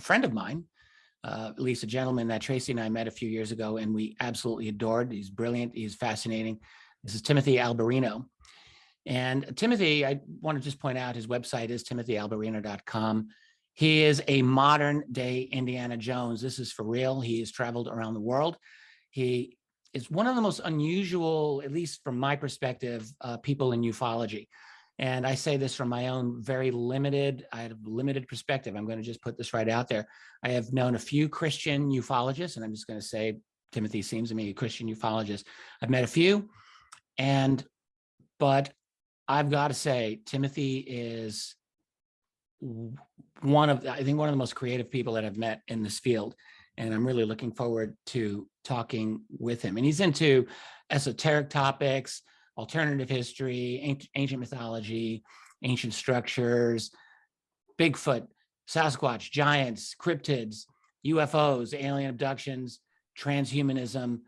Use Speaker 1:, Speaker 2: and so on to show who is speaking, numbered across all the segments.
Speaker 1: friend of mine, at least a gentleman that Tracy and I met a few years ago, and we absolutely adored. He's brilliant. He's fascinating. This is Timothy Alberino. And Timothy, I want to just point out his website is timothyalberino.com. He is a modern day Indiana Jones. This is for real. He has traveled around the world. He is one of the most unusual, at least from my perspective, people in ufology. And I say this from my own very limited, I have limited perspective. I'm going to just put this right out there. I have known a few Christian ufologists, and I'm just going to say Timothy seems to me a Christian ufologist. I've met a few, but I've got to say, Timothy is one of the most creative people that I've met in this field. And I'm really looking forward to talking with him. And he's into esoteric topics, alternative history, ancient mythology, ancient structures, Bigfoot, Sasquatch, giants, cryptids, UFOs, alien abductions, transhumanism,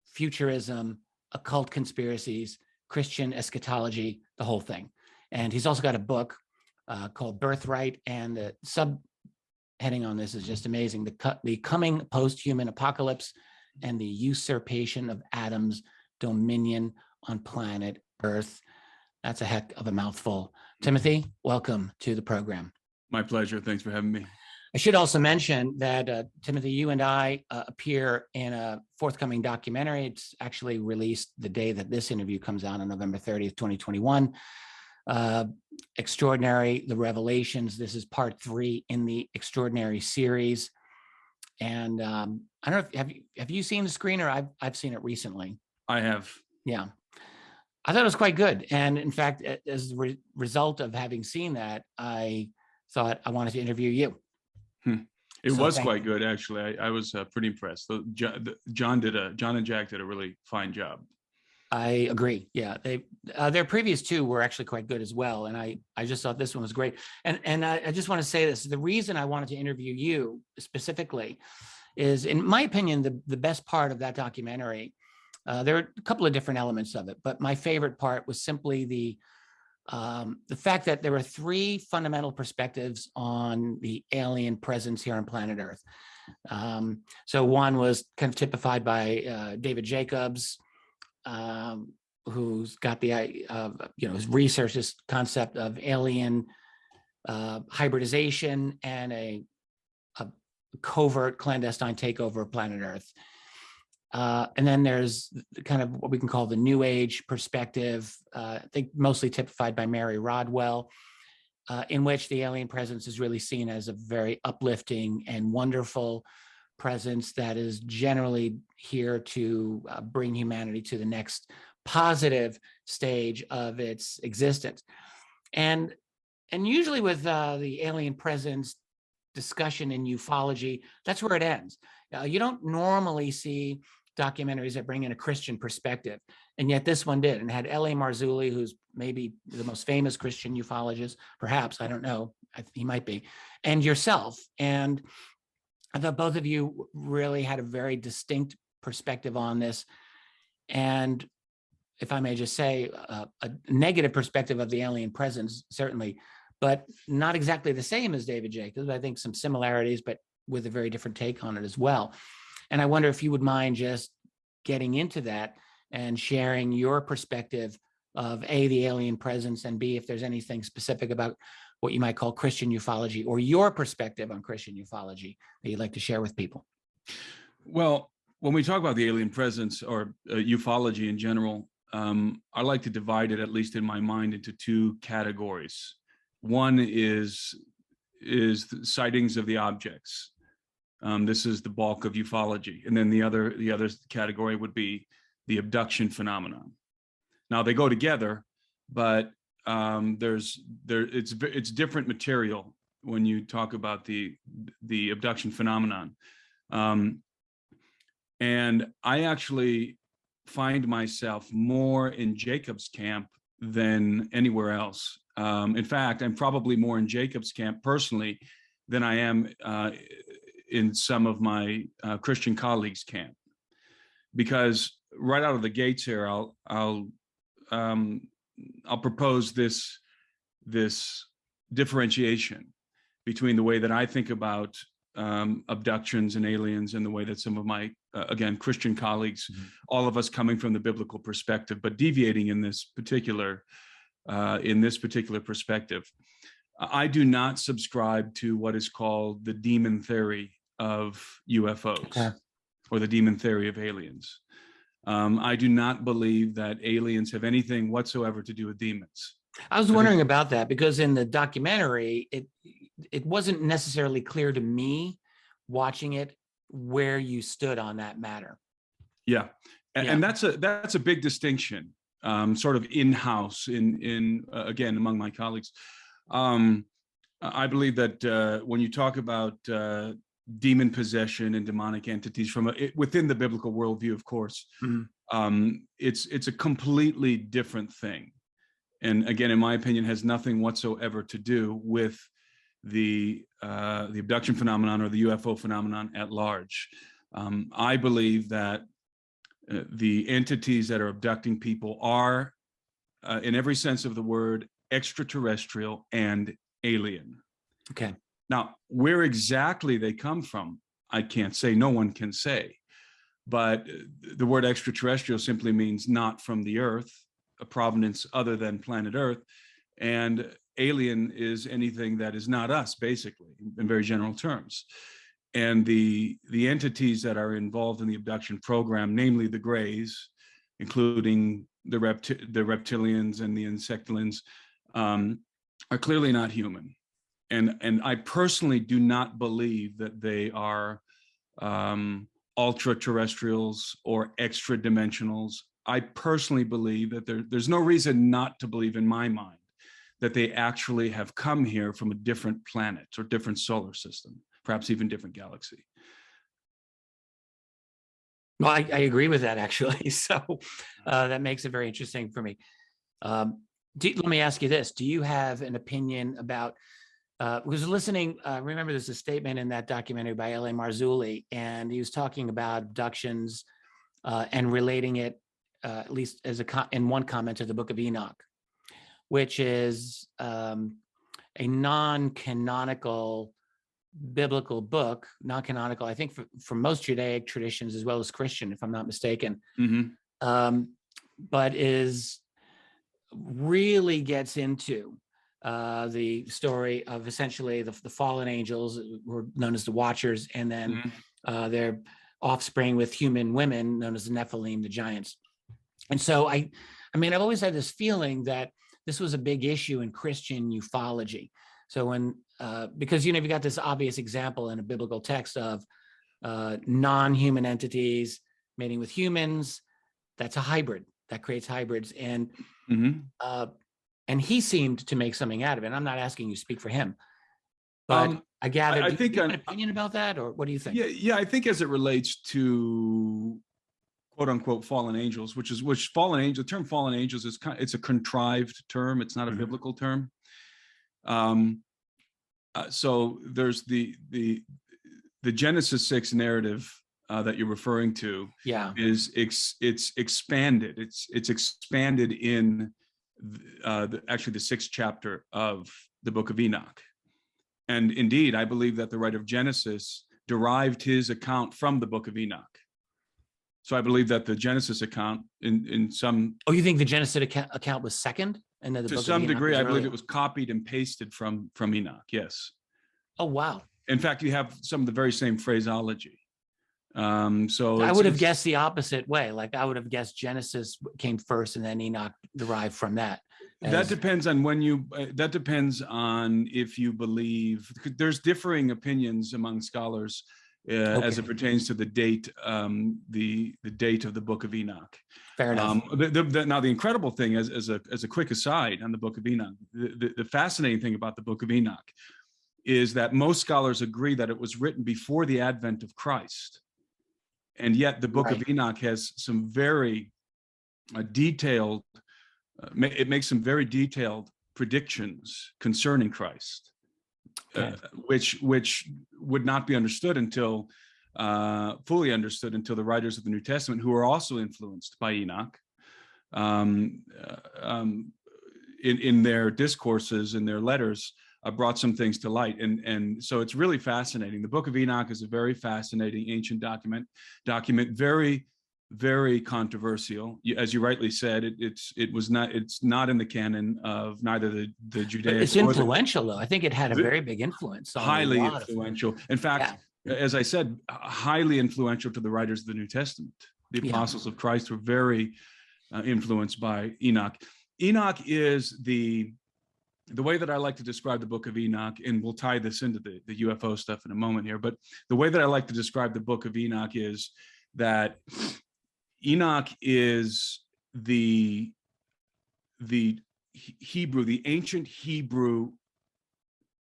Speaker 1: futurism, occult conspiracies, Christian eschatology, the whole thing. And he's also got a book called Birthright, and the subheading on this is just amazing. The coming post-human apocalypse and the usurpation of Adam's dominion on planet Earth. That's a heck of a mouthful. Timothy, welcome to the program.
Speaker 2: My pleasure. Thanks for having me.
Speaker 1: I should also mention that, Timothy, you and I appear in a forthcoming documentary. It's actually released the day that this interview comes out on November 30th, 2021. Extraordinary, The Revelations. This is part 3 in the Extraordinary series. And I don't know, have you seen the screener? I've seen it recently.
Speaker 2: I have.
Speaker 1: Yeah. I thought it was quite good. And in fact, as a result of having seen that, I thought I wanted to interview you.
Speaker 2: It was quite good, actually. I was pretty impressed. John and Jack did a really fine job.
Speaker 1: I agree. Yeah, their previous 2 were actually quite good as well, and I just thought this one was great. And I just want to say this: the reason I wanted to interview you specifically is, in my opinion, the best part of that documentary. There are a couple of different elements of it, but my favorite part was simply the fact that there were 3 fundamental perspectives on the alien presence here on planet Earth. So one was kind of typified by David Jacobs, who's got the his research, this concept of alien hybridization and a covert clandestine takeover of planet Earth. And then there's kind of what we can call the New Age perspective, I think mostly typified by Mary Rodwell, in which the alien presence is really seen as a very uplifting and wonderful presence that is generally here to bring humanity to the next positive stage of its existence. And usually with the alien presence discussion in ufology, that's where it ends. You don't normally see documentaries that bring in a Christian perspective, and yet this one did, and had L.A. Marzulli, who's maybe the most famous Christian ufologist, perhaps, I don't know, he might be, and yourself. And I thought both of you really had a very distinct perspective on this. And if I may just say, a negative perspective of the alien presence, certainly, but not exactly the same as David Jacobs. I think some similarities, but with a very different take on it as well. And I wonder if you would mind just getting into that and sharing your perspective of A, the alien presence, and B, if there's anything specific about what you might call Christian ufology, or your perspective on Christian ufology that you'd like to share with people.
Speaker 2: Well, when we talk about the alien presence or ufology in general, I like to divide it, at least in my mind, into 2 categories. One is the sightings of the objects. This is the bulk of ufology, and then the other category would be the abduction phenomenon. Now they go together, but it's different material when you talk about the abduction phenomenon. And I actually find myself more in Jacob's camp than anywhere else. In fact, I'm probably more in Jacob's camp personally than I am in some of my Christian colleagues' camp, because right out of the gates here, I'll propose this differentiation between the way that I think about abductions and aliens in the way that some of my, again, Christian colleagues, all of us coming from the biblical perspective, but deviating in this particular perspective. I do not subscribe to what is called the demon theory of UFOs or the demon theory of aliens. I do not believe that aliens have anything whatsoever to do with demons.
Speaker 1: I was wondering about that because in the documentary, it wasn't necessarily clear to me watching it where you stood on that matter.
Speaker 2: Yeah, and that's a big distinction, sort of in-house again among my colleagues. I believe that when you talk about demon possession and demonic entities from within the biblical worldview, of course, it's a completely different thing. And again, in my opinion, has nothing whatsoever to do with the abduction phenomenon or the UFO phenomenon at large. I believe that the entities that are abducting people are, in every sense of the word, extraterrestrial and alien.
Speaker 1: Okay.
Speaker 2: Now, where exactly they come from, I can't say. No one can say. But the word extraterrestrial simply means not from the Earth, a provenance other than planet Earth, and alien is anything that is not us, basically, in very general terms. And the entities that are involved in the abduction program, namely the Greys, including the reptilians and the insectilians, are clearly not human. And I personally do not believe that they are ultra terrestrials or extra dimensionals. I personally believe that there's no reason not to believe in my mind that they actually have come here from a different planet or different solar system, perhaps even different galaxy.
Speaker 1: Well, I agree with that, actually. So that makes it very interesting for me. Let me ask you this. Do you have an opinion about, because listening, remember there's a statement in that documentary by L.A. Marzulli, and he was talking about abductions and relating it, at least as in one comment, to the Book of Enoch, which is a non-canonical biblical book, non-canonical, I think, for most Judaic traditions as well as Christian, if I'm not mistaken, but really gets into the story of essentially the fallen angels, who are known as the Watchers, and then their offspring with human women known as the Nephilim, the giants. And so I mean, I've always had this feeling that this was a big issue in Christian ufology. So when, because, you've got this obvious example in a biblical text of non-human entities mating with humans, that's a hybrid, that creates hybrids. And he seemed to make something out of it. I'm not asking you to speak for him, but I gather, do you have an opinion about that, or what do you think?
Speaker 2: Yeah, I think as it relates to quote unquote fallen angels, the term fallen angels is it's a contrived term. It's not a biblical term. So there's the Genesis 6 narrative that you're referring to. Yeah, it's expanded. It's expanded in actually the 6th chapter of the Book of Enoch. And indeed, I believe that the writer of Genesis derived his account from the Book of Enoch. So I believe that the Genesis account in some...
Speaker 1: Oh, you think the Genesis account was second? And then the
Speaker 2: to
Speaker 1: Book
Speaker 2: some
Speaker 1: of Enoch
Speaker 2: degree, I believe
Speaker 1: earlier?
Speaker 2: it was copied and pasted from Enoch, yes.
Speaker 1: Oh, wow.
Speaker 2: In fact, you have some of the very same phraseology. So
Speaker 1: I would have guessed the opposite way. Like, I would have guessed Genesis came first and then Enoch derived from that.
Speaker 2: That depends on that depends on if you believe, there's differing opinions among scholars as it pertains to the date, the date of the Book of Enoch.
Speaker 1: Fair enough.
Speaker 2: Now, the incredible thing, as a quick aside on the Book of Enoch, the fascinating thing about the Book of Enoch is that most scholars agree that it was written before the advent of Christ. And yet the Book of Enoch has some very detailed, it makes some very detailed predictions concerning Christ, which would not be understood until, fully understood until the writers of the New Testament, who are also influenced by Enoch, in their discourses, in their letters, brought some things to light. And so it's really fascinating. The Book of Enoch is a very fascinating ancient document, very, very controversial. As you rightly said, it's not in the canon of neither the Judaic.
Speaker 1: But it's influential, though. I think it had a very big influence on
Speaker 2: highly
Speaker 1: a lot
Speaker 2: influential. In fact, as I said, highly influential to the writers of the New Testament. The apostles of Christ were very influenced by Enoch. Enoch is the way that I like to describe the Book of Enoch, and we'll tie this into the UFO stuff in a moment here, but the way that I like to describe the Book of Enoch is that Enoch is the Hebrew, the ancient Hebrew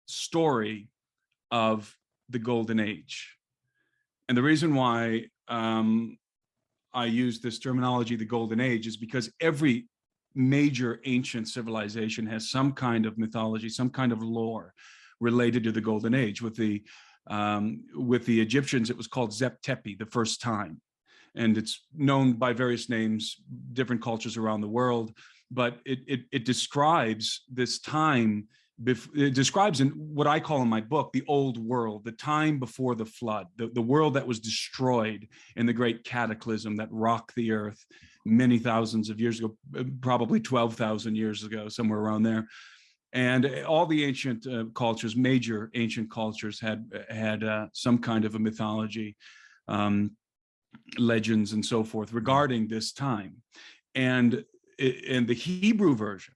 Speaker 2: story of the Golden Age. And the reason why I use this terminology, the Golden Age, is because every major ancient civilization has some kind of mythology, some kind of lore related to the Golden Age. With the Egyptians, it was called Zep Tepi, the first time. And it's known by various names, different cultures around the world, but it describes this time. It describes, in what I call in my book, the old world, the time before the flood, the world that was destroyed in the great cataclysm that rocked the earth many thousands of years ago, probably 12,000 years ago, somewhere around there. And all the ancient cultures, major ancient cultures, had some kind of a mythology, legends and so forth regarding this time. And the Hebrew version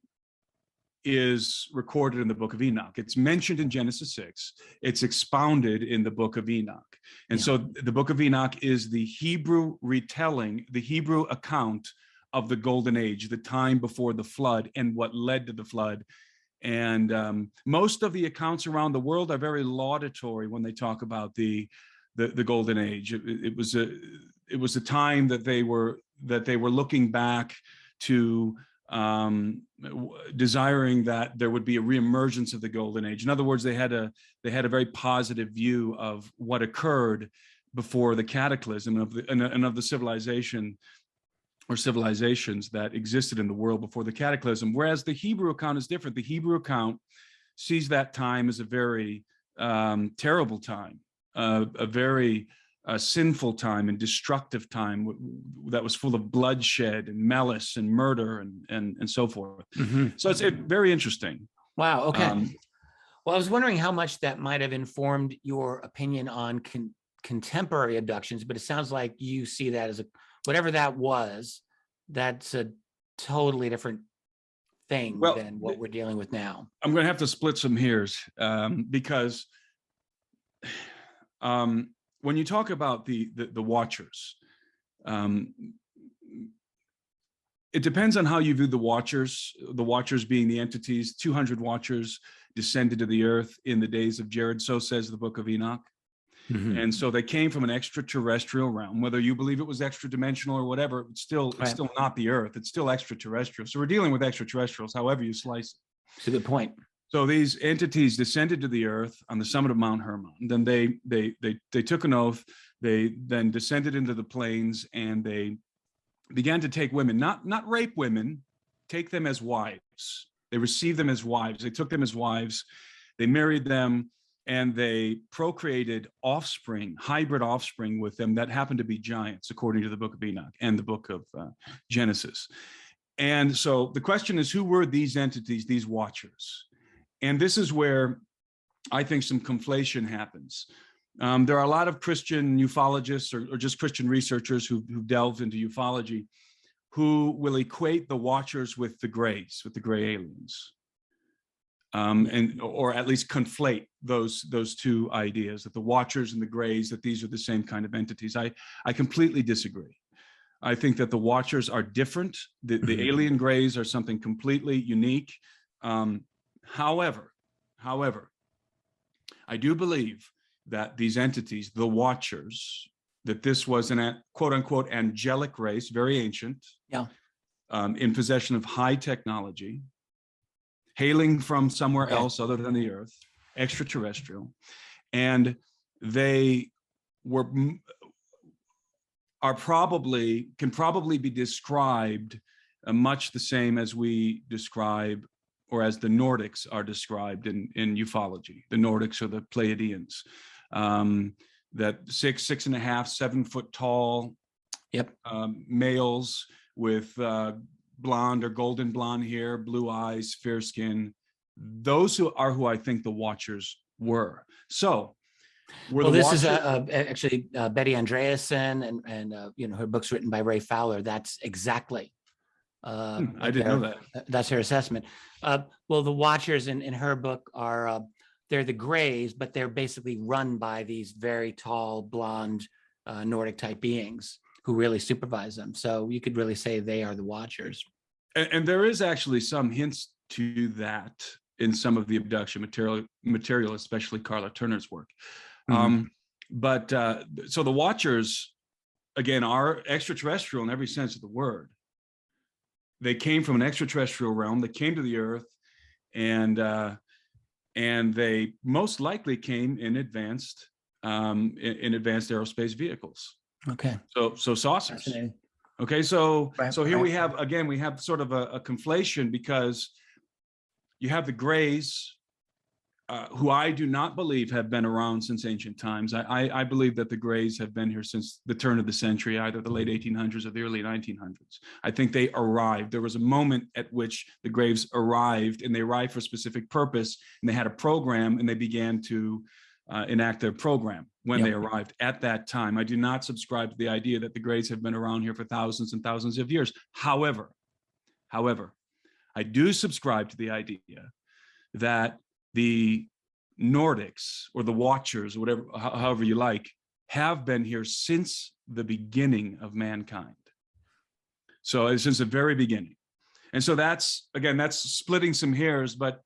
Speaker 2: is recorded in the Book of Enoch. It's mentioned in Genesis 6. It's expounded in the Book of Enoch. And so the Book of Enoch is the Hebrew retelling, the Hebrew account of the Golden Age, the time before the flood and what led to the flood. And most of the accounts around the world are very laudatory when they talk about the Golden Age. It was a time that they were looking back to, desiring that there would be a reemergence of the Golden Age. In other words, they had a very positive view of what occurred before the cataclysm of the civilization or civilizations that existed in the world before the cataclysm. Whereas the Hebrew account is different. The Hebrew account sees that time as a very terrible time, a very sinful time and destructive time that was full of bloodshed and malice and murder and so forth.
Speaker 1: Mm-hmm.
Speaker 2: So it's very interesting.
Speaker 1: Wow. Okay. Well, I was wondering how much that might have informed your opinion on contemporary abductions, but it sounds like you see that as whatever that was, that's a totally different thing than what we're dealing with now. I'm
Speaker 2: going to have to split some hairs because when you talk about the watchers, it depends on how you view the watchers being the entities. 200 watchers descended to the earth in the days of Jared, so says the Book of Enoch. Mm-hmm. And so they came from an extraterrestrial realm. Whether you believe it was extra dimensional or whatever, it's still not the earth. It's still extraterrestrial. So we're dealing with extraterrestrials, however you slice it.
Speaker 1: It's a good point.
Speaker 2: So these entities descended to the earth on the summit of Mount Hermon. Then they took an oath. They then descended into the plains and they began to take women, not rape women, take them as wives. They received them as wives. They took them as wives. They married them and they procreated offspring, hybrid offspring with them that happened to be giants, according to the Book of Enoch and the Book of Genesis. And so the question is, who were these entities, these watchers? And this is where I think some conflation happens. There are a lot of Christian ufologists or just Christian researchers who've delved into ufology who will equate the watchers with the grays, with the gray aliens, or at least conflate those two ideas, that the watchers and the grays, that these are the same kind of entities. I completely disagree. I think that the watchers are different. The alien grays are something completely unique. However, I do believe that these entities, the watchers, that this was an quote unquote angelic race, very ancient, in possession of high technology, hailing from somewhere else other than the earth, extraterrestrial, and they can probably be described much the same as we describe or as the Nordics are described in ufology. The Nordics are the Pleiadians, that 6.5, 7 foot tall,
Speaker 1: Yep.
Speaker 2: Males with blonde or golden blonde hair, blue eyes, fair skin. Those who I think the Watchers were. So,
Speaker 1: well, this is actually Betty Andreasson, and her book's written by Ray Fowler. That's exactly.
Speaker 2: I didn't know that.
Speaker 1: That's her assessment. Well, the Watchers in her book are they're the Greys, but they're basically run by these very tall, blonde, Nordic type beings who really supervise them. So you could really say they are the Watchers.
Speaker 2: And there is actually some hints to that in some of the abduction material, especially Carla Turner's work. But so the Watchers, again, are extraterrestrial in every sense of the word. They came from an extraterrestrial realm. They came to the Earth, and they most likely came in advanced aerospace vehicles.
Speaker 1: Okay.
Speaker 2: So saucers. Okay. So here we have sort of a conflation, because you have the Greys, who I do not believe have been around since ancient times. I believe that the Greys have been here since the turn of the century, either the late 1800s or the early 1900s. I think they arrived. There was a moment at which the Greys arrived, and they arrived for a specific purpose, and they had a program, and they began to enact their program when they arrived at that time. I do not subscribe to the idea that the Greys have been around here for thousands and thousands of years. However, I do subscribe to the idea that the Nordics, or the Watchers, whatever, however you like, have been here since the beginning of mankind. So since the very beginning. And so that's splitting some hairs, but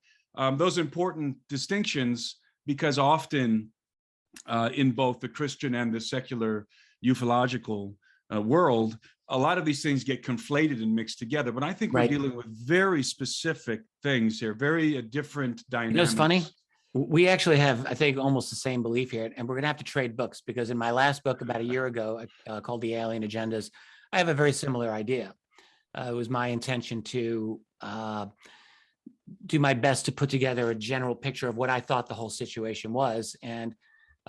Speaker 2: those important distinctions, because often in both the Christian and the secular ufological world, a lot of these things get conflated and mixed together. But I think we're dealing with very specific things here, very different dynamics.
Speaker 1: You know, it's funny. We actually have, I think, almost the same belief here, and we're going to have to trade books, because in my last book about a year ago, called The Alien Agendas, I have a very similar idea. It was my intention to do my best to put together a general picture of what I thought the whole situation was. And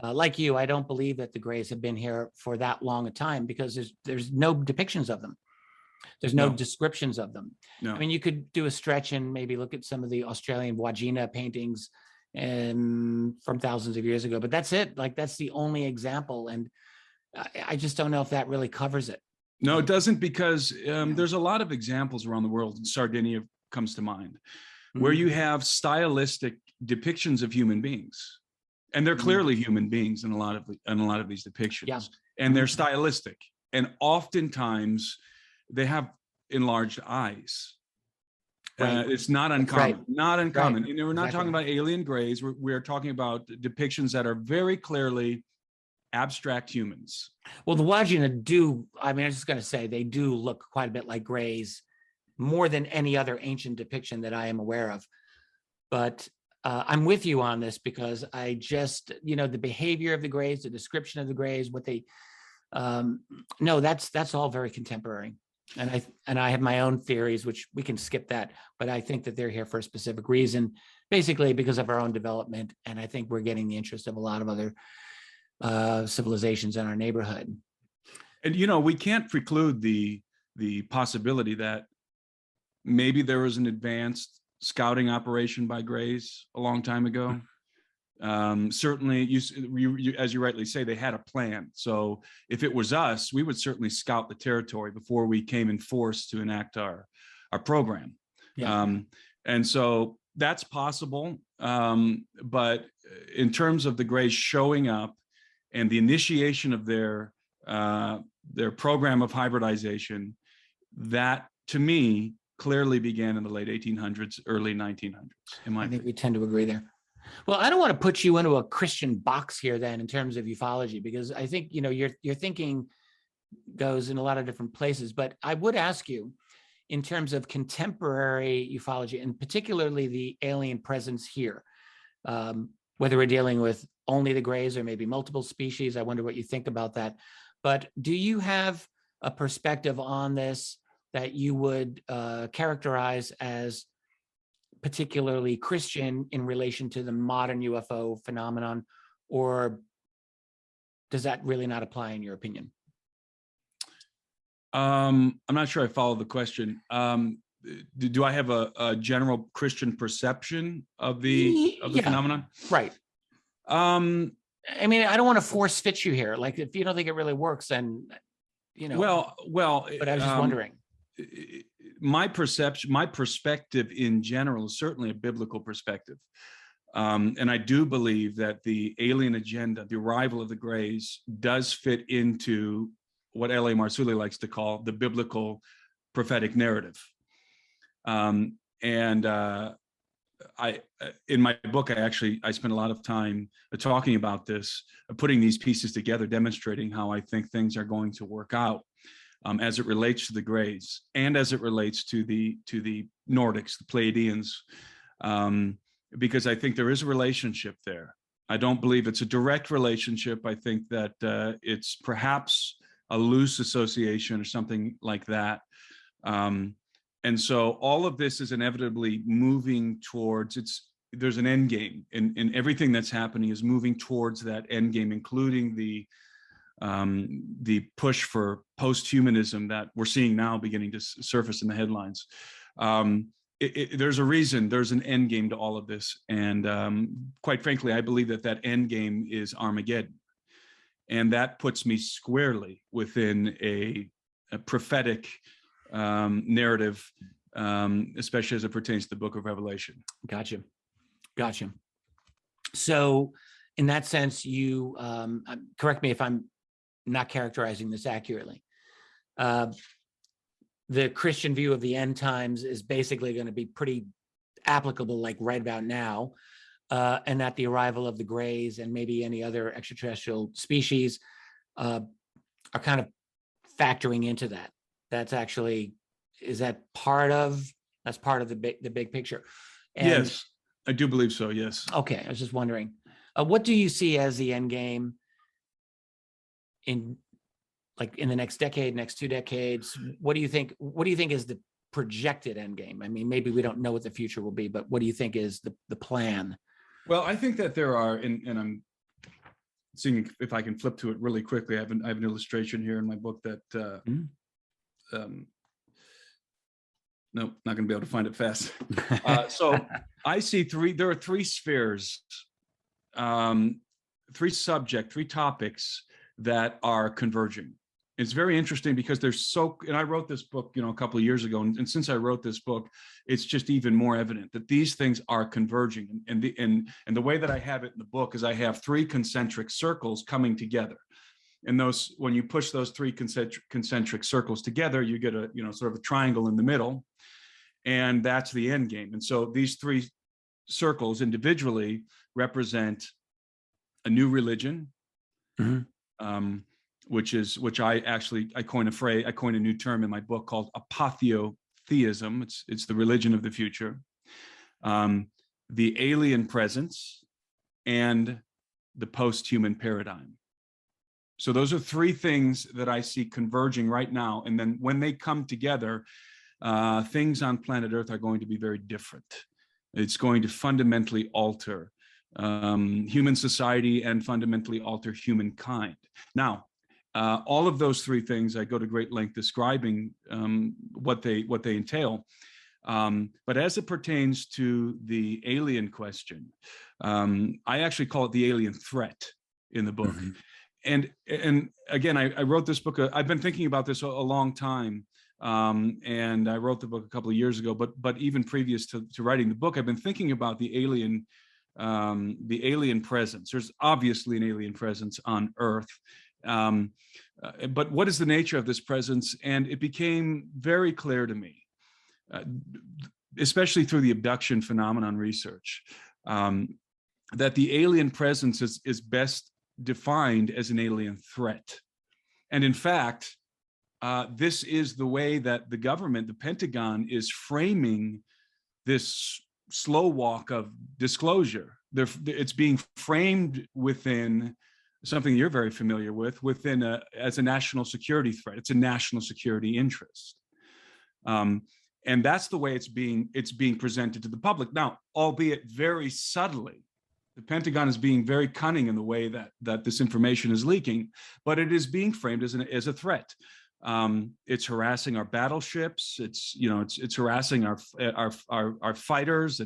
Speaker 1: like you, I don't believe that the Greys have been here for that long a time, because there's no depictions of them. There's no descriptions of them. I mean, you could do a stretch and maybe look at some of the Australian Wagina paintings from thousands of years ago, but that's it. Like, that's the only example. And I just don't know if that really covers it.
Speaker 2: No, it doesn't, because there's a lot of examples around the world. Sardinia comes to mind, where you have stylistic depictions of human beings. And they're clearly human beings in a lot of these depictions, and they're stylistic. And oftentimes they have enlarged eyes. It's not uncommon, not uncommon. And we're not talking about alien Greys. We're talking about depictions that are very clearly abstract humans.
Speaker 1: Well, the Wagina do, I mean, I was just going to say, they do look quite a bit like Greys, more than any other ancient depiction that I am aware of. But I'm with you on this, because I just, the behavior of the Greys, the description of the Greys, what they, no, that's all very contemporary. And I have my own theories, which we can skip that, but I think that they're here for a specific reason, basically because of our own development. And I think we're getting the interest of a lot of other civilizations in our neighborhood.
Speaker 2: And, we can't preclude the possibility that maybe there was an advanced scouting operation by Greys a long time ago. Certainly, you, as you rightly say, they had a plan. So if it was us, we would certainly scout the territory before we came in force to enact our program. And so that's possible. But in terms of the Greys showing up and the initiation of their program of hybridization, that, to me, clearly began in the late 1800s, early 1900s.
Speaker 1: I think we tend to agree there. Well, I don't want to put you into a Christian box here then in terms of ufology, because I think, your thinking goes in a lot of different places. But I would ask you, in terms of contemporary ufology, and particularly the alien presence here, whether we're dealing with only the Greys or maybe multiple species, I wonder what you think about that. But do you have a perspective on this that you would characterize as particularly Christian in relation to the modern UFO phenomenon, or does that really not apply in your opinion?
Speaker 2: I'm not sure I follow the question. Do I have a general Christian perception of the
Speaker 1: Yeah,
Speaker 2: phenomenon?
Speaker 1: right.
Speaker 2: Um,
Speaker 1: I mean, I don't want to force fit you here. Like, if you don't think it really works, then,
Speaker 2: well,
Speaker 1: but I was just wondering.
Speaker 2: My perspective in general is certainly a biblical perspective. And I do believe that the alien agenda, the arrival of the Greys, does fit into what L.A. Marzulli likes to call the biblical prophetic narrative. In my book, I spent a lot of time talking about this, putting these pieces together, demonstrating how I think things are going to work out as it relates to the Greys and as it relates to the Nordics, the Pleiadians, because I think there is a relationship there. I don't believe it's a direct relationship. I think that it's perhaps a loose association or something like that. And so all of this is inevitably moving towards there's an end game, and everything that's happening is moving towards that end game, including the push for post-humanism that we're seeing now beginning to surface in the headlines. There's a reason, there's an end game to all of this. And quite frankly, I believe that end game is Armageddon. And that puts me squarely within a prophetic narrative, especially as it pertains to the book of Revelation.
Speaker 1: Gotcha. So in that sense, you correct me if I'm not characterizing this accurately. The Christian view of the end times is basically going to be pretty applicable, like right about now, and that the arrival of the Greys and maybe any other extraterrestrial species are kind of factoring into that. Is that part of the big picture? And,
Speaker 2: yes, I do believe so. Yes.
Speaker 1: Okay, I was just wondering, what do you see as the end game in the next decade, next 2 decades? What do you think is the projected end game? I mean, maybe we don't know what the future will be, but what do you think is the plan?
Speaker 2: Well, I think that there are, and I'm seeing if I can flip to it really quickly. I have an illustration here in my book that no, not going to be able to find it fast. So I see there are 3 spheres, 3 topics that are converging. It's very interesting because and I wrote this book, a couple of years ago. And since I wrote this book, it's just even more evident that these things are converging. And the way that I have it in the book is I have 3 concentric circles coming together. And when you push those 3 concentric circles together, you get a, sort of a triangle in the middle. And that's the end game. And so these 3 circles individually represent a new religion, which I coined a new term in my book called apotheotheism. It's the religion of the future, the alien presence, and the post-human paradigm. So those are 3 things that I see converging right now. And then when they come together, things on planet Earth are going to be very different. It's going to fundamentally alter human society and fundamentally alter humankind. Now, all of those 3 things, I go to great length describing what they entail. But as it pertains to the alien question, I actually call it the alien threat in the book. And again, I wrote this book. I've been thinking about this a long time. And I wrote the book a couple of years ago, but even previous to writing the book, I've been thinking about the alien presence. There's obviously an alien presence on Earth. But what is the nature of this presence? And it became very clear to me, especially through the abduction phenomenon research, that the alien presence is best defined as an alien threat. And in fact, this is the way that the government, the Pentagon, is framing this slow walk of disclosure. It's being framed within something you're very familiar with, as a national security threat. It's a national security interest. And that's the way it's being presented to the public now, albeit very subtly. The Pentagon is being very cunning in the way that this information is leaking, but it is being framed as a threat. It's harassing our battleships. It's harassing our fighters.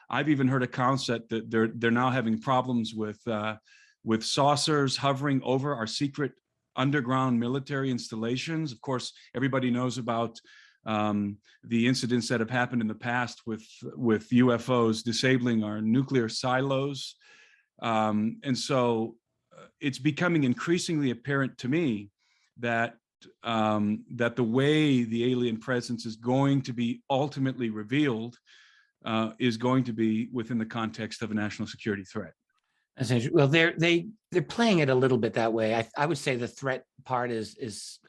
Speaker 2: I've even heard accounts that they're now having problems with saucers hovering over our secret underground military installations. Of course, everybody knows about the incidents that have happened in the past with UFOs disabling our nuclear silos. And so it's becoming increasingly apparent to me that the way the alien presence is going to be ultimately revealed is going to be within the context of a national security threat.
Speaker 1: Well, they're playing it a little bit that way. I would say the threat part is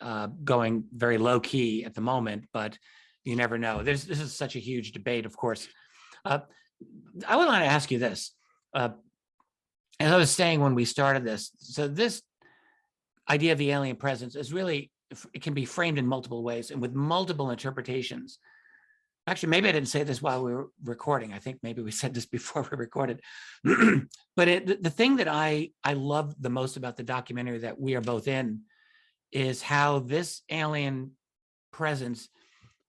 Speaker 1: going very low key at the moment, but you never know. This is such a huge debate, of course. I would want to ask you this. As I was saying when we started this, so this idea of the alien presence is really, it can be framed in multiple ways and with multiple interpretations. Actually, maybe I didn't say this while we were recording. I think maybe we said this before we recorded. But the thing that I love the most about the documentary that we are both in is how this alien presence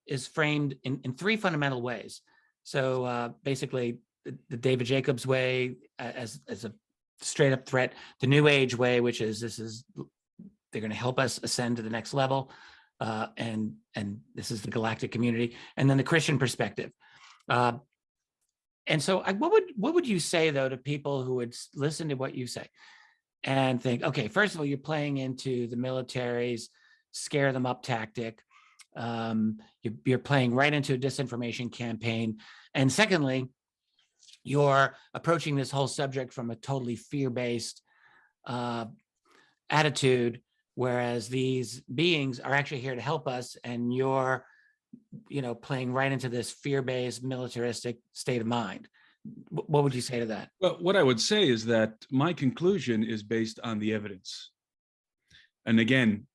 Speaker 1: is framed in three fundamental ways. So basically, the David Jacobs way as a straight up threat, the New Age way, which is they're going to help us ascend to the next level. And this is the galactic community, and then the Christian perspective. And so what would you say though to people who would listen to what you say and think, okay, first of all, you're playing into the military's scare them up tactic. You're playing right into a disinformation campaign. And secondly, you're approaching this whole subject from a totally fear-based attitude, whereas these beings are actually here to help us, and you're, playing right into this fear-based militaristic state of mind. What would you say to that?
Speaker 2: Well, what I would say is that my conclusion is based on the evidence. And again,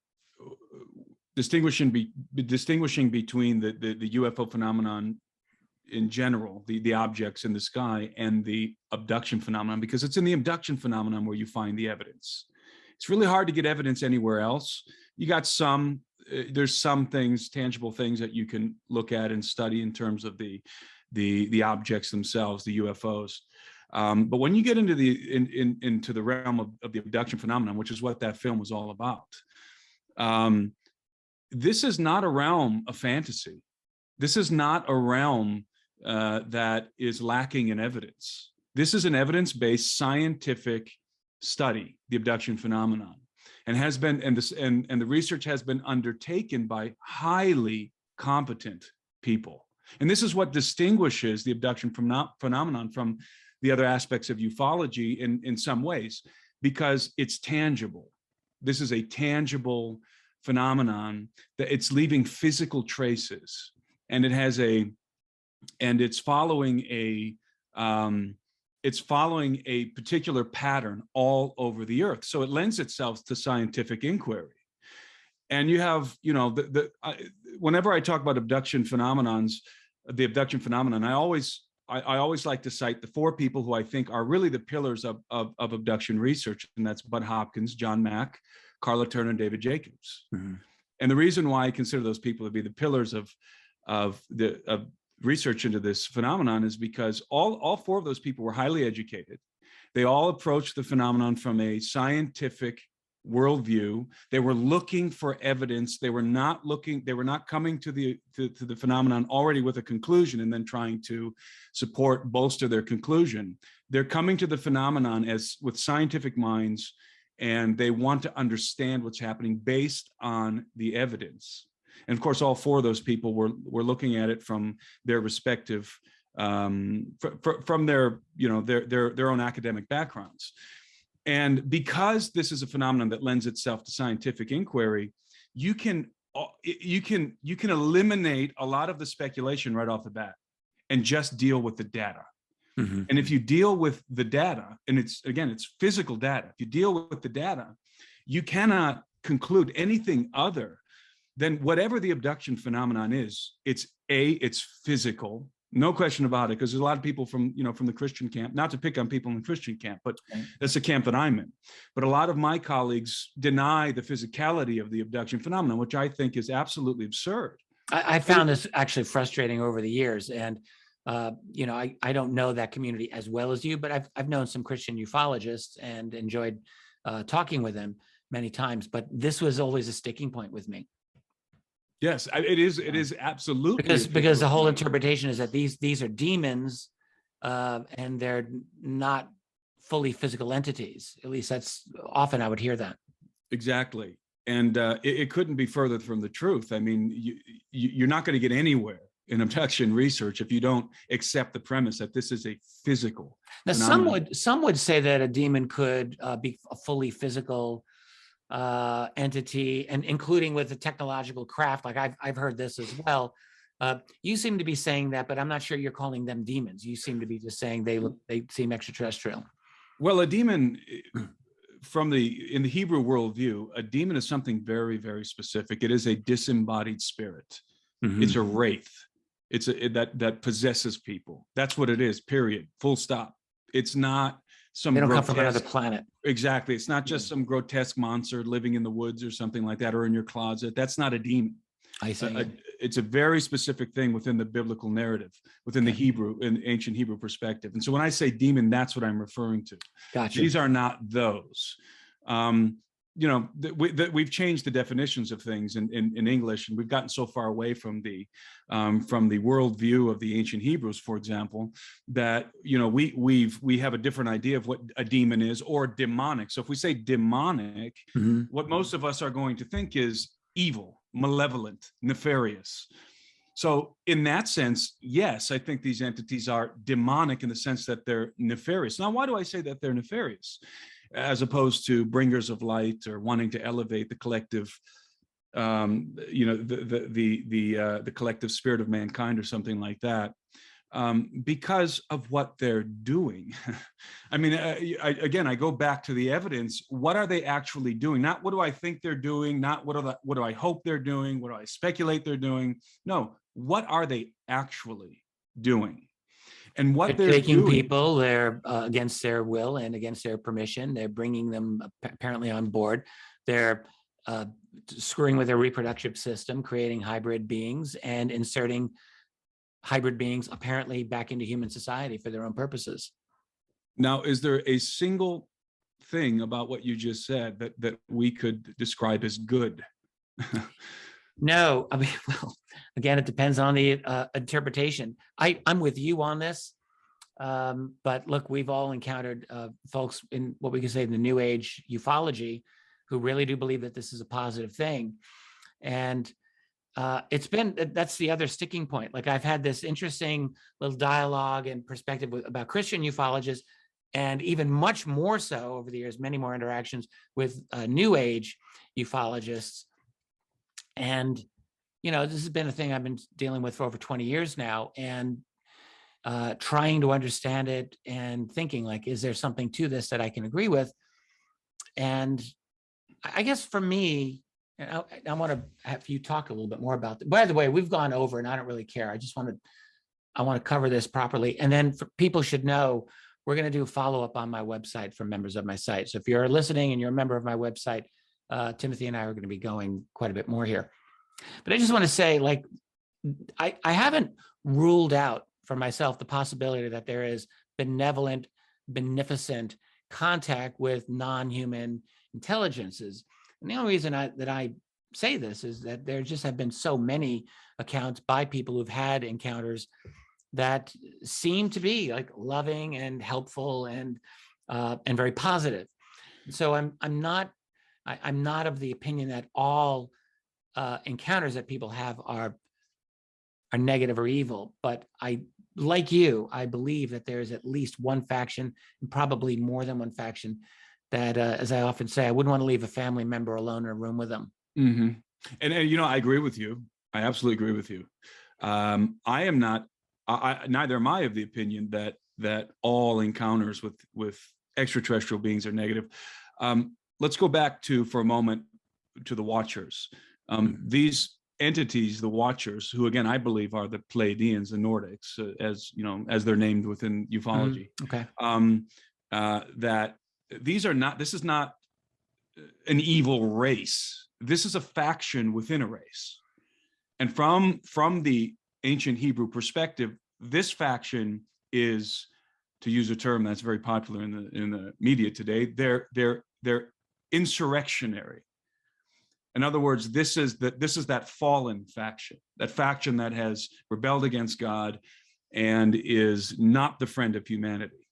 Speaker 2: distinguishing between the UFO phenomenon in general, the objects in the sky, and the abduction phenomenon, because it's in the abduction phenomenon where you find the evidence. It's really hard to get evidence anywhere else. You got there's some things, tangible things that you can look at and study in terms of the objects themselves, the UFOs. But when you get into the realm of the abduction phenomenon, which is what that film was all about, this is not a realm of fantasy. This is not a realm that is lacking in evidence. This is an evidence-based scientific study, the abduction phenomenon, and has been, and the research has been undertaken by highly competent people. And this is what distinguishes the abduction phenomenon from the other aspects of ufology in some ways, because it's tangible. This is a tangible phenomenon that it's leaving physical traces, and it's following a particular pattern all over the earth. So it lends itself to scientific inquiry. And you have, whenever I talk about the abduction phenomenon, I always like to cite the four people who I think are really the pillars of abduction research, and that's Bud Hopkins, John Mack, Carla Turner, and David Jacobs. Mm-hmm. And the reason why I consider those people to be the pillars of research into this phenomenon is because all four of those people were highly educated. They all approached the phenomenon from a scientific worldview. They were looking for evidence. They were not coming to the phenomenon already with a conclusion and then trying to bolster their conclusion. They're coming to the phenomenon with scientific minds, and they want to understand what's happening based on the evidence. And of course, all four of those people were looking at it from their respective, from their own academic backgrounds. And because this is a phenomenon that lends itself to scientific inquiry, you can eliminate a lot of the speculation right off the bat and just deal with the data. Mm-hmm. And if you deal with the data, and it's physical data, if you deal with the data, you cannot conclude anything other then whatever the abduction phenomenon is, it's it's physical, no question about it, because there's a lot of people from the Christian camp, not to pick on people in the Christian camp, but that's the camp that I'm in. But a lot of my colleagues deny the physicality of the abduction phenomenon, which I think is absolutely absurd.
Speaker 1: I found this actually frustrating over the years. And, I don't know that community as well as you, but I've known some Christian ufologists and enjoyed talking with them many times. But this was always a sticking point with me.
Speaker 2: Yes, it is. It is absolutely
Speaker 1: because the whole interpretation is that these are demons, and they're not fully physical entities. At least that's often I would hear that.
Speaker 2: Exactly, and it couldn't be further from the truth. I mean, you're not going to get anywhere in abduction research if you don't accept the premise that this is a physical.
Speaker 1: Now, some would say that a demon could be a fully physical entity, and including with the technological craft. Like I've heard this as well. You seem to be saying that, but I'm not sure you're calling them demons. You seem to be just saying they seem extraterrestrial.
Speaker 2: Well, a demon, in the Hebrew worldview, a demon is something very, very specific. It is a disembodied spirit. Mm-hmm. It's a wraith. It's that possesses people. That's what it is. Period. Full stop. It's not some.
Speaker 1: They don't come from another planet.
Speaker 2: Exactly. It's not just some grotesque monster living in the woods or something like that, or in your closet. That's not a demon.
Speaker 1: I see.
Speaker 2: It's a very specific thing within the biblical narrative, within the Hebrew and ancient Hebrew perspective. And so when I say demon, that's what I'm referring to.
Speaker 1: Gotcha.
Speaker 2: These are not those. We've changed the definitions of things in English, and we've gotten so far away from the worldview of the ancient Hebrews, for example, that we have a different idea of what a demon is, or demonic. So if we say demonic, mm-hmm. what most of us are going to think is evil, malevolent, nefarious. So in that sense, yes, I think these entities are demonic in the sense that they're nefarious. Now, why do I say that they're nefarious, as opposed to bringers of light or wanting to elevate the collective, the collective spirit of mankind or something like that? Because of what they're doing. I mean, I go back to the evidence. What are they actually doing? Not what do I think they're doing, not what do I hope they're doing, what do I speculate they're doing? No, what are they actually doing? And what they're
Speaker 1: taking
Speaker 2: doing,
Speaker 1: people, they're against their will and against their permission. They're bringing them apparently on board. They're screwing with their reproductive system, creating hybrid beings and inserting hybrid beings apparently back into human society for their own purposes.
Speaker 2: Now, is there a single thing about what you just said that we could describe as good?
Speaker 1: No, I mean, well, again, it depends on the interpretation. I'm with you on this, but look, we've all encountered folks in what we could say the New Age ufology who really do believe that this is a positive thing, and that's the other sticking point. Like I've had this interesting little dialogue and perspective about Christian ufologists, and even much more so over the years, many more interactions with New Age ufologists. And, this has been a thing I've been dealing with for over 20 years now, and trying to understand it and thinking like, is there something to this that I can agree with? And I guess for me, I want to have you talk a little bit more about that. By the way, we've gone over and I don't really care. I want to cover this properly. And then people should know, we're going to do a follow-up on my website for members of my site. So if you're listening and you're a member of my website, Timothy and I are going to be going quite a bit more here. But I just want to say, like, I haven't ruled out for myself the possibility that there is benevolent, beneficent contact with non-human intelligences. And the only reason that I say this is that there just have been so many accounts by people who've had encounters that seem to be like loving and helpful and very positive. So I'm not of the opinion that all encounters that people have are negative or evil, but like you, I believe that there is at least one faction, and probably more than one faction, that, as I often say, I wouldn't want to leave a family member alone in a room with them.
Speaker 2: Mm-hmm. And I agree with you. I absolutely agree with you. I am not. Neither am I of the opinion that all encounters with extraterrestrial beings are negative. Let's go back for a moment to the Watchers. These entities, the Watchers, who again I believe are the Pleiadians, the Nordics, as they're named within ufology.
Speaker 1: Okay.
Speaker 2: That this is not an evil race. This is a faction within a race, and from the ancient Hebrew perspective, this faction is, to use a term that's very popular in the media today, they're insurrectionary. In other words, this is that fallen faction, that has rebelled against God and is not the friend of humanity.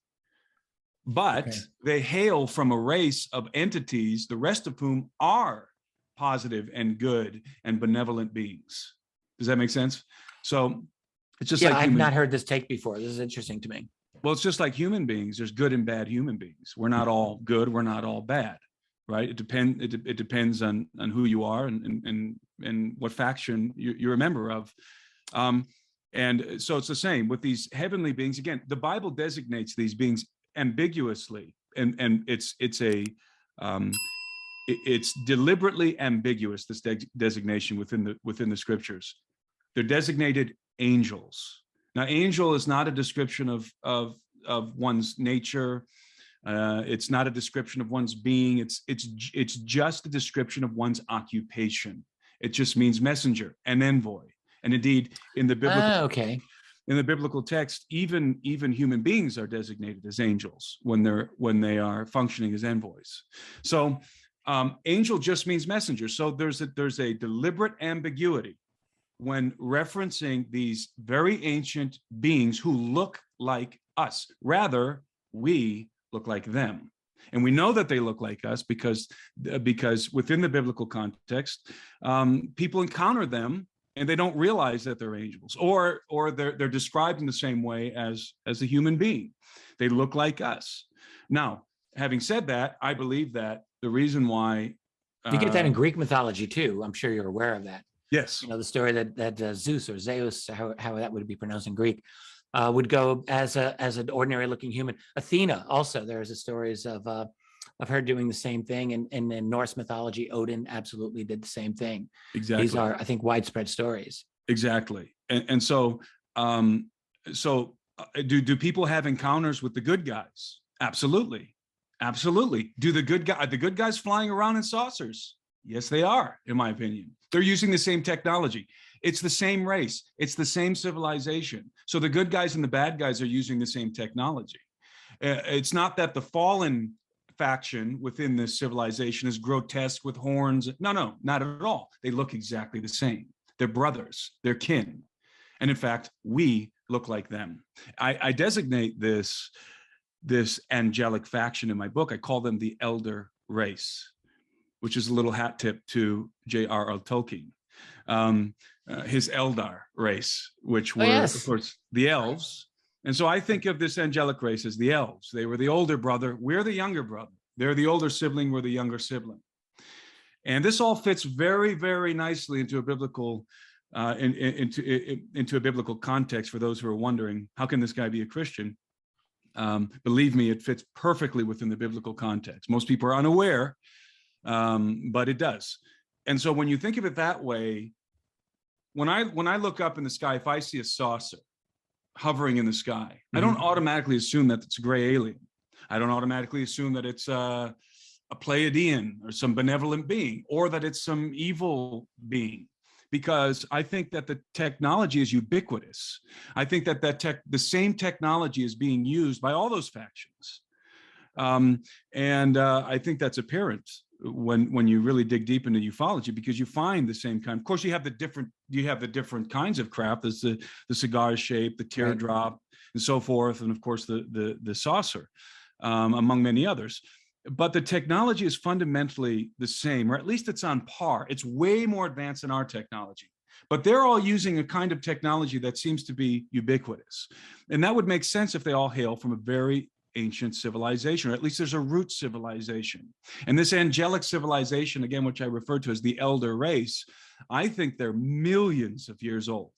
Speaker 2: But they hail from a race of entities, the rest of whom are positive and good and benevolent beings. Does that make sense? So it's just like
Speaker 1: I've not heard this take before. This is interesting to me.
Speaker 2: Well, it's just like human beings. There's good and bad human beings. We're not all good. We're not all bad, right? It depends on who you are and what faction you're a member of. And so it's the same with these heavenly beings. Again, the Bible designates these beings ambiguously, and it's deliberately ambiguous, this designation within the scriptures. They're designated angels. Now, angel is not a description of one's nature. It's not a description of one's being. It's just a description of one's occupation. It just means messenger and envoy. And indeed, in the biblical text, even human beings are designated as angels when they are functioning as envoys. So angel just means messenger. So there's a deliberate ambiguity when referencing these very ancient beings who look like us. Rather, we look like them. And we know that they look like us because within the biblical context, people encounter them and they don't realize that they're angels, or they're described in the same way as a human being. They look like us. Now, having said that, I believe that the reason why
Speaker 1: you get that in Greek mythology too. I'm sure you're aware of that.
Speaker 2: Yes.
Speaker 1: The story that Zeus or Zeus, how that would be pronounced in Greek, would go as an ordinary looking human. Athena also, there's the stories of her doing the same thing. And in Norse mythology, Odin absolutely did the same thing.
Speaker 2: Exactly.
Speaker 1: These are, I think, widespread stories.
Speaker 2: Exactly. And so do people have encounters with the good guys? Absolutely. Absolutely. Are the good guys flying around in saucers? Yes, they are, in my opinion. They're using the same technology. It's the same race. It's the same civilization. So the good guys and the bad guys are using the same technology. It's not that the fallen faction within this civilization is grotesque with horns. No, not at all. They look exactly the same. They're brothers. They're kin. And in fact, we look like them. I designate this angelic faction in my book. I call them the elder race, which is a little hat tip to J.R.R. Tolkien. His Eldar race, which were, of course, the elves. And so I think of this angelic race as the elves. They were the older brother. We're the younger brother. They're the older sibling. We're the younger sibling. And this all fits very, very nicely into a biblical into a biblical context. For those who are wondering, how can this guy be a Christian? Believe me, it fits perfectly within the biblical context. Most people are unaware, but it does. And so when you think of it that way, when I look up in the sky, if I see a saucer hovering in the sky, I don't automatically assume that it's a gray alien. I don't automatically assume that it's a Pleiadian or some benevolent being, or that it's some evil being, because I think that the technology is ubiquitous. I think that the same technology is being used by all those factions. And I think that's apparent when you really dig deep into ufology, because you find the same kind. Of course, you have the different kinds of craft. There's the cigar shape, the teardrop, and so forth, and of course the saucer, among many others. But the technology is fundamentally the same, or at least it's on par. It's way more advanced than our technology, but they're all using a kind of technology that seems to be ubiquitous, and that would make sense if they all hail from a very ancient civilization, or at least there's a root civilization. And this angelic civilization, again, which I refer to as the elder race, I think they're millions of years old.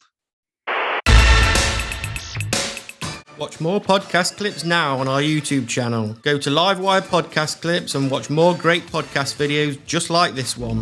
Speaker 3: Watch more podcast clips now on our YouTube channel. Go to Livewire Podcast Clips and watch more great podcast videos just like this one.